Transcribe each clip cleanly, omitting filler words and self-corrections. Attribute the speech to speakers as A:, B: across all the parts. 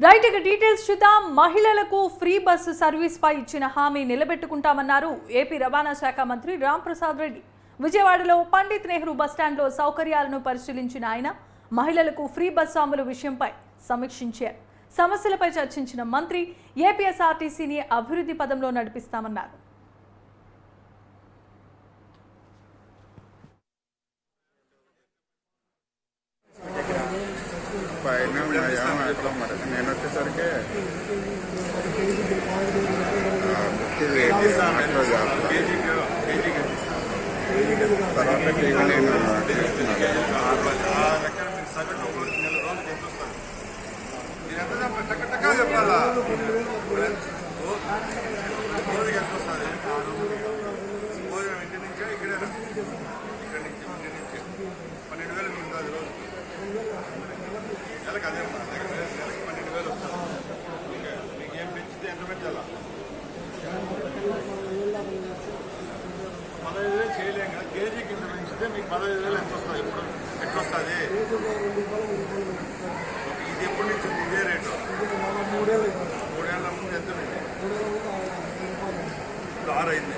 A: Right ఇక details చూద్దాం. మహిళలకు ఫ్రీ బస్సు సర్వీస్ పై ఇచ్చిన హామీ నిలబెట్టుకుంటామన్నారు ఏపీ రవాణా శాఖ మంత్రి రాంప్రసాద్ రెడ్డి. విజయవాడలో పండిత్ నెహ్రూ బస్టాండ్లో సౌకర్యాలను పరిశీలించిన ఆయన మహిళలకు ఫ్రీ బస్సు అమలు విషయంపై సమీక్షించారు. సమస్యలపై చర్చించిన మంత్రి ఏపీఎస్ఆర్టీసీని అభివృద్ధి పదంలో నడిపిస్తామన్నారు.
B: నేను వచ్చేసరికి తర్వాత టీవీ నేను చెప్పాలా రోజుకి ఎంత వస్తుంది భోజనం ఇంటి నుంచే ఇక్కడేనా ఇక్కడ నుంచి ఇంటి నుంచి 12,000 ఉంటుంది రోజు నెలకు అదే నెలకి 12,000 వస్తుంది. మీకు ఏం పెంచితే ఎంత పెంచాలా 15,000 చేయలేం కదా. కేజీకి ఇంత పెంచితే మీకు 15,000 ఎంత వస్తుంది? ఇప్పుడు ఎట్లా వస్తుంది? ఇది ఎప్పటి నుంచి ఇదే రేటు? 3 ఏళ్ల ముందు ఎంత ఉంది? ఇప్పుడు 6 అయింది.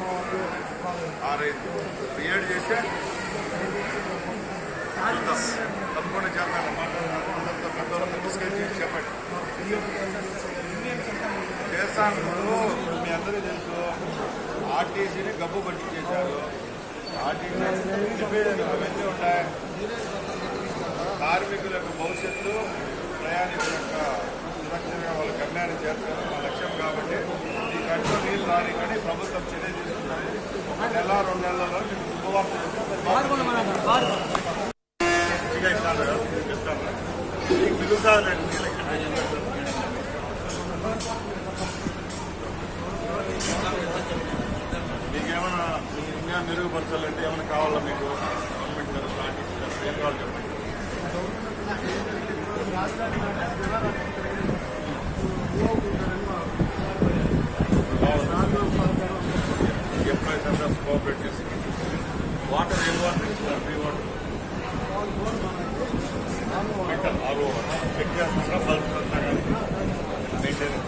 B: 7 చేస్తే తప్పకుండా చేస్తాను. మాట్లాడుతున్నప్పుడు పెద్దవాళ్ళతో తీసుకెళ్ళి చెప్పండి చేస్తాను. మీ అందరూ తెలుసు ఆర్టీసీని గబ్బు పట్టించేశారు. ఆర్టీసీ అవన్నీ ఉన్నాయి. కార్మికుల యొక్క భవిష్యత్తు, ప్రయాణికుల యొక్క సురక్షగా వాళ్ళ గమ్యాన్ని చేస్తారు మా లక్ష్యం. కాబట్టి ఈ కంట్లో నీళ్ళు రాని కానీ ప్రభుత్వం చర్య తీసుకుంటుంది. 1 నెల 2 నెలల్లో మీకు శుభవార్త మీకేమైనా ఇంకా మెరుగుపరచాలంటే ఏమైనా కావాలా మీకు? గవర్నమెంట్ గారు ప్లాన్ ఇస్తారు. ఏం కావాలి చెప్పండి. ఎంప్లాయీస్ అంతా కోఆపరేట్ చేసి వాటర్ ఏం వాటర్ ఇస్తున్నారు? ఫ్రీ వాటర్ ఆరో చెక్ చేస్తున్నారా? బల్బ్స్ అంతా కానీ మెయింటెనెన్స్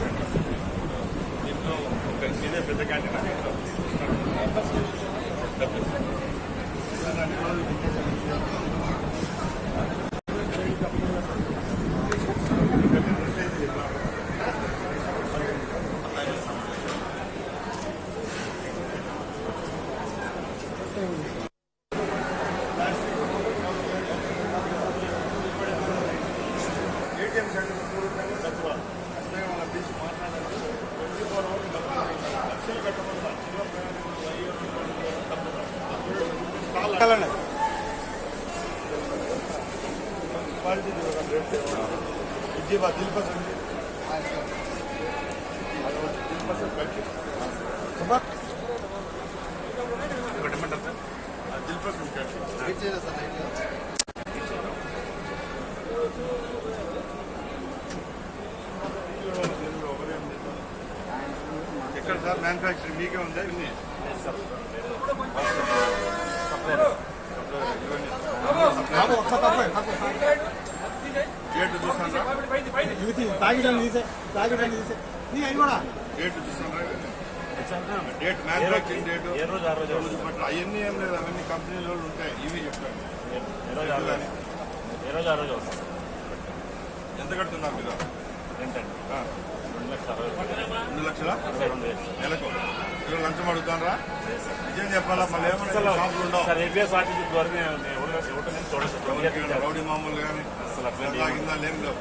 B: దీంట్లో ఒక ఇదే పెద్ద క్యాంటీన్ దీంట్లో ఎక్కడ సార్ మ్యానుఫ్యాక్చరింగ్ మీకే ఉందా? రేటు చూసాను డేట్ మ్యానుఫ్యాక్చరింగ్ డేటు అవన్నీ ఏం లేదు. అవన్నీ కంపెనీలో ఉంటాయి. ఇవి చెప్తాను. ఎంత కడుతున్నారు మీరు? ఏంటండి 2 లక్షల నెలకు. మీరు లంచం అడుగుతారా? నిజం చెప్పాలా? మళ్ళీ ఏమన్నా షాపులు ఉండవు. రౌడీ మామూలు కానీ తాగిందా లేని లేవు.